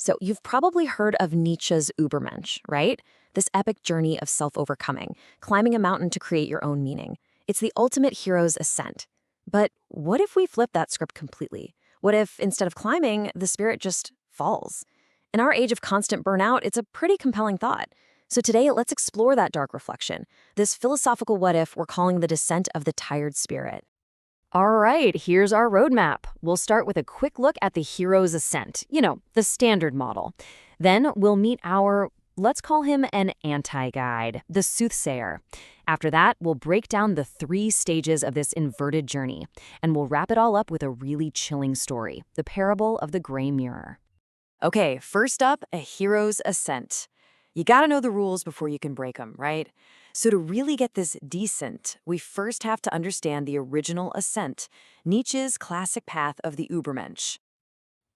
So you've probably heard of Nietzsche's Übermensch, right? This epic journey of self-overcoming, climbing a mountain to create your own meaning. It's the ultimate hero's ascent. But what if we flip that script completely? What if, instead of climbing, the spirit just falls? In our age of constant burnout, it's a pretty compelling thought. So today, let's explore that dark reflection. This philosophical what if we're calling the descent of the tired spirit. All right, here's our roadmap. We'll start with a quick look at the hero's ascent, the standard model. Then we'll meet our, let's call him an anti-guide, the soothsayer. After that, we'll break down the 3 stages of this inverted journey, and we'll wrap it all up with a really chilling story, the parable of the gray mirror. Okay, first up, a hero's ascent. You gotta know the rules before you can break them, right? So to really get this descent, we first have to understand the original ascent, Nietzsche's classic path of the Übermensch.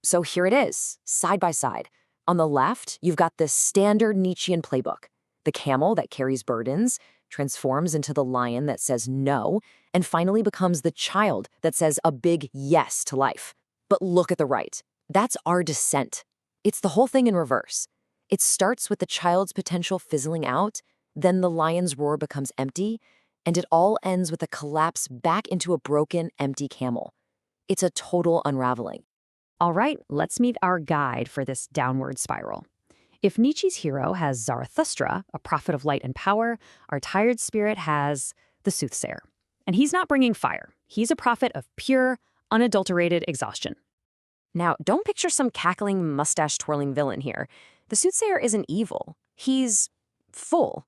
So here it is, side by side. On the left, you've got the standard Nietzschean playbook. The camel that carries burdens, transforms into the lion that says no, and finally becomes the child that says a big yes to life. But look at the right. That's our descent. It's the whole thing in reverse. It starts with the child's potential fizzling out, then the lion's roar becomes empty, and it all ends with a collapse back into a broken, empty camel. It's a total unraveling. All right, let's meet our guide for this downward spiral. If Nietzsche's hero has Zarathustra, a prophet of light and power, our tired spirit has the soothsayer. And he's not bringing fire. He's a prophet of pure, unadulterated exhaustion. Now, don't picture some cackling, mustache-twirling villain here. The soothsayer isn't evil. He's full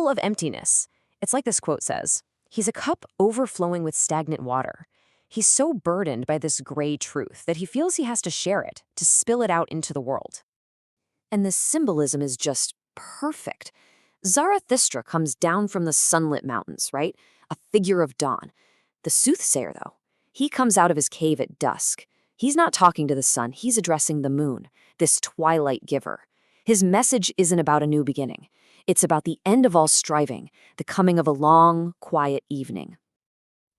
of emptiness. It's like this quote says, "He's a cup overflowing with stagnant water." He's so burdened by this gray truth that he feels he has to share it, to spill it out into the world. And the symbolism is just perfect. Zarathustra comes down from the sunlit mountains, right? A figure of dawn. The soothsayer, though, he comes out of his cave at dusk. He's not talking to the sun, he's addressing the moon, this twilight giver. His message isn't about a new beginning. It's about the end of all striving, the coming of a long, quiet evening.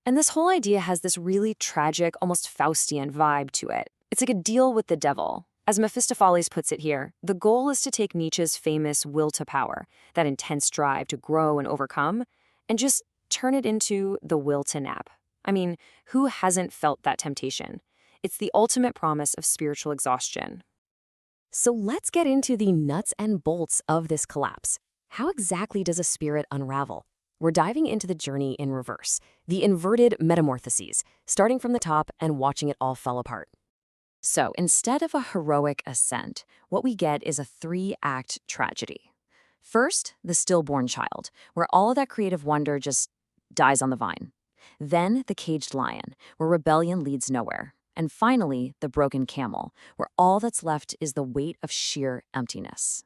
And this whole idea has this really tragic, almost Faustian vibe to it. It's like a deal with the devil. As Mephistopheles puts it here, the goal is to take Nietzsche's famous will to power, that intense drive to grow and overcome, and just turn it into the will to nap. I mean, who hasn't felt that temptation? It's the ultimate promise of spiritual exhaustion. So let's get into the nuts and bolts of this collapse. How exactly does a spirit unravel? We're diving into the journey in reverse, the inverted metamorphoses, starting from the top and watching it all fall apart. So instead of a heroic ascent, what we get is a 3-act tragedy. First, the stillborn child, where all of that creative wonder just dies on the vine. Then the caged lion, where rebellion leads nowhere. And finally, the broken camel, where all that's left is the weight of sheer emptiness.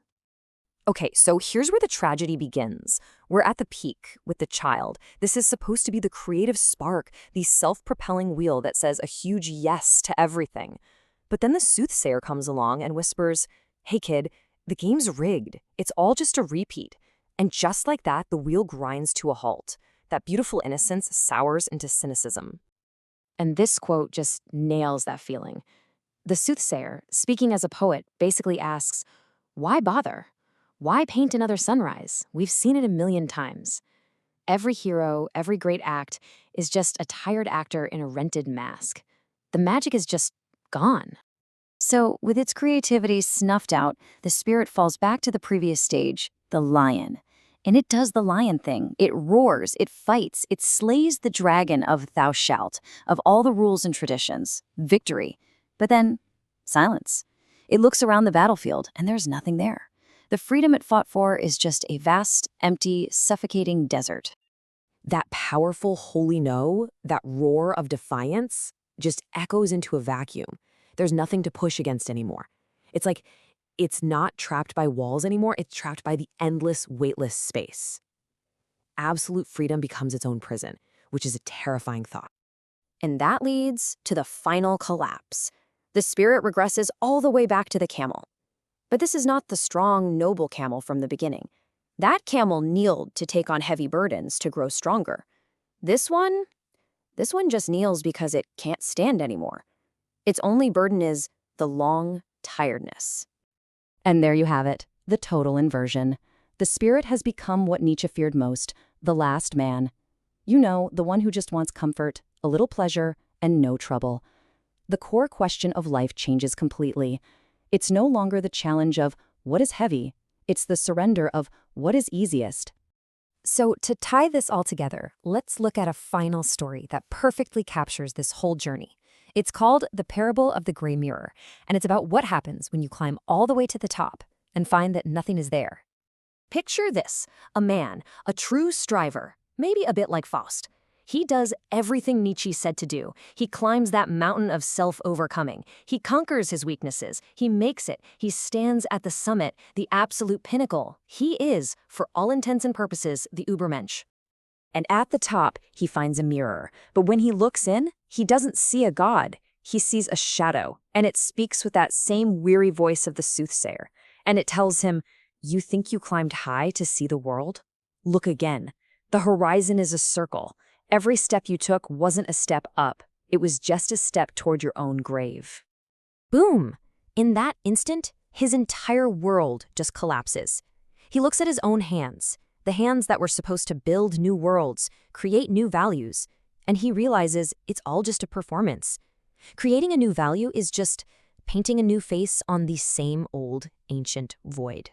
Okay, so here's where the tragedy begins. We're at the peak with the child. This is supposed to be the creative spark, the self-propelling wheel that says a huge yes to everything. But then the soothsayer comes along and whispers, "Hey kid, the game's rigged. It's all just a repeat." And just like that, the wheel grinds to a halt. That beautiful innocence sours into cynicism. And this quote just nails that feeling. The soothsayer, speaking as a poet, basically asks, why bother? Why paint another sunrise? We've seen it a million times. Every hero, every great act is just a tired actor in a rented mask. The magic is just gone. So, with its creativity snuffed out, the spirit falls back to the previous stage, the lion. And it does the lion thing. It roars, it fights, it slays the dragon of thou shalt, of all the rules and traditions. Victory. But then, silence. It looks around the battlefield, and there's nothing there. The freedom it fought for is just a vast, empty, suffocating desert. That powerful holy no, that roar of defiance, just echoes into a vacuum. There's nothing to push against anymore. It's like it's not trapped by walls anymore, it's trapped by the endless, weightless space. Absolute freedom becomes its own prison, which is a terrifying thought. And that leads to the final collapse. The spirit regresses all the way back to the camel. But this is not the strong, noble camel from the beginning. That camel kneeled to take on heavy burdens to grow stronger. This one just kneels because it can't stand anymore. Its only burden is the long tiredness. And there you have it, the total inversion. The spirit has become what Nietzsche feared most, the last man. You know, the one who just wants comfort, a little pleasure, and no trouble. The core question of life changes completely. It's no longer the challenge of what is heavy, it's the surrender of what is easiest. So to tie this all together, let's look at a final story that perfectly captures this whole journey. It's called The Parable of the Gray Mirror, and it's about what happens when you climb all the way to the top and find that nothing is there. Picture this, a man, a true striver, maybe a bit like Faust. He does everything Nietzsche said to do. He climbs that mountain of self-overcoming. He conquers his weaknesses. He makes it. He stands at the summit, the absolute pinnacle. He is, for all intents and purposes, the Übermensch. And at the top, he finds a mirror. But when he looks in, he doesn't see a god. He sees a shadow, and it speaks with that same weary voice of the soothsayer. And it tells him, "You think you climbed high to see the world? Look again. The horizon is a circle. Every step you took wasn't a step up. It was just a step toward your own grave." Boom! In that instant, his entire world just collapses. He looks at his own hands, the hands that were supposed to build new worlds, create new values, and he realizes it's all just a performance. Creating a new value is just painting a new face on the same old, ancient void.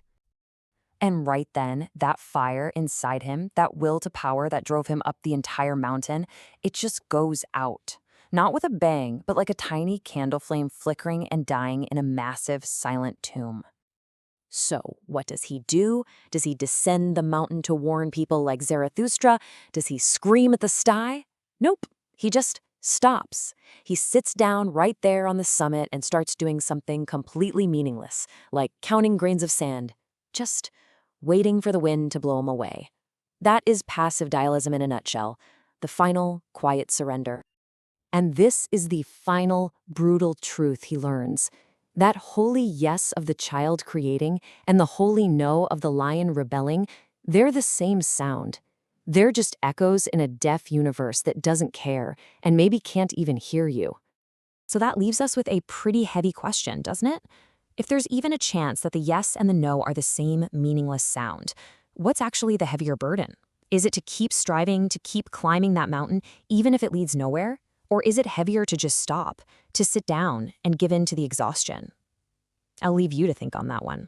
And right then, that fire inside him, that will to power that drove him up the entire mountain, it just goes out. Not with a bang, but like a tiny candle flame flickering and dying in a massive, silent tomb. So, what does he do? Does he descend the mountain to warn people like Zarathustra? Does he scream at the sky? Nope, he just stops. He sits down right there on the summit and starts doing something completely meaningless, like counting grains of sand. Just waiting for the wind to blow him away. That is passive nihilism in a nutshell, the final, quiet surrender. And this is the final, brutal truth he learns. That holy yes of the child creating and the holy no of the lion rebelling, they're the same sound. They're just echoes in a deaf universe that doesn't care and maybe can't even hear you. So that leaves us with a pretty heavy question, doesn't it? If there's even a chance that the yes and the no are the same meaningless sound, what's actually the heavier burden? Is it to keep striving, to keep climbing that mountain, even if it leads nowhere? Or is it heavier to just stop, to sit down and give in to the exhaustion? I'll leave you to think on that one.